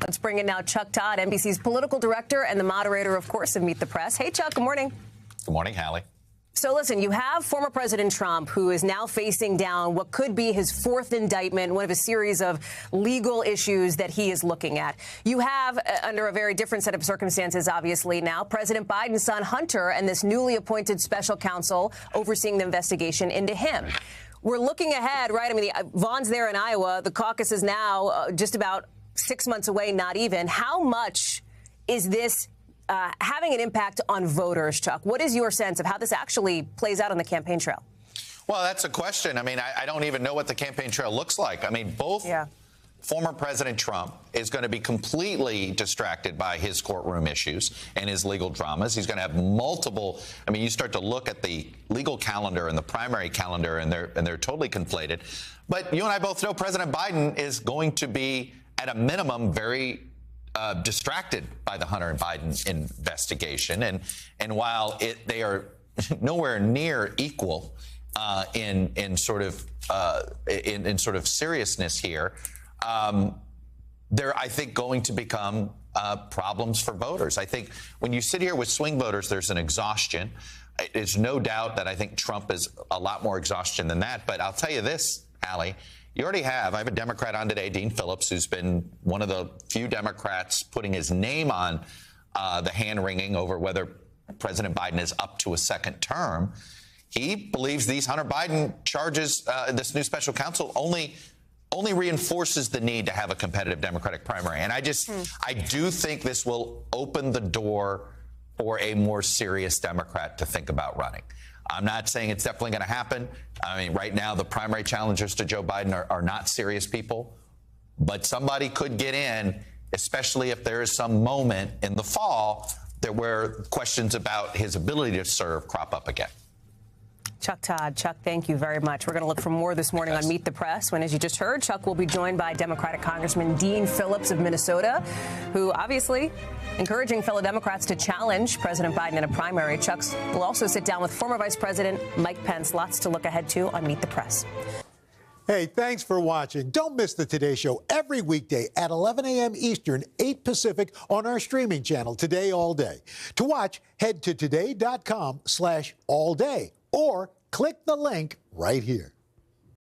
Let's bring in now Chuck Todd, NBC's political director and the moderator, of course, of Meet the Press. Hey, Chuck, good morning. Good morning, Hallie. So listen, you have former President Trump, who is now facing down what could be his fourth indictment, one of a series of legal issues that he is looking at. You have, under a very different set of circumstances, obviously now, President Biden's son Hunter and this newly appointed special counsel overseeing the investigation into him. We're looking ahead, right? I mean, Vaughn's there in Iowa. The caucus is now just about 6 months away, not even. How much is this having an impact on voters, Chuck? What is your sense of how this actually plays out on the campaign trail? Well, that's a question. I mean, I don't even know what the campaign trail looks like. I mean, former President Trump is going to be completely distracted by his courtroom issues and his legal dramas. He's going to have multiple. I mean, you start to look at the legal calendar and the primary calendar, and they're totally conflated. But you and I both know President Biden is going to be, at a minimum, very distracted by the Hunter and Biden investigation, and while they are nowhere near equal in sort of seriousness here, they're, I think, going to become problems for voters. I think when you sit here with swing voters, there's an exhaustion. There's no doubt that I think Trump is a lot more exhaustion than that. But I'll tell you this, Hallie. You already have. I have a Democrat on today, Dean Phillips, who's been one of the few Democrats putting his name on the hand-wringing over whether President Biden is up to a second term. He believes these Hunter Biden charges, this new special counsel, only reinforces the need to have a competitive Democratic primary. And I do think this will open the door for a more serious Democrat to think about running. I'm not saying it's definitely going to happen. I mean, right now, the primary challengers to Joe Biden are not serious people. But somebody could get in, especially if there is some moment in the fall where questions about his ability to serve crop up again. Chuck Todd. Chuck, thank you very much. We're going to look for more this morning on Meet the Press when, as you just heard, Chuck will be joined by Democratic Congressman Dean Phillips of Minnesota, who obviously encouraging fellow Democrats to challenge President Biden in a primary. Chuck will also sit down with former Vice President Mike Pence. Lots to look ahead to on Meet the Press. Hey, thanks for watching. Don't miss the Today Show every weekday at 11 a.m. Eastern, 8 Pacific on our streaming channel, Today All Day. To watch, head to today.com/allday or click the link right here.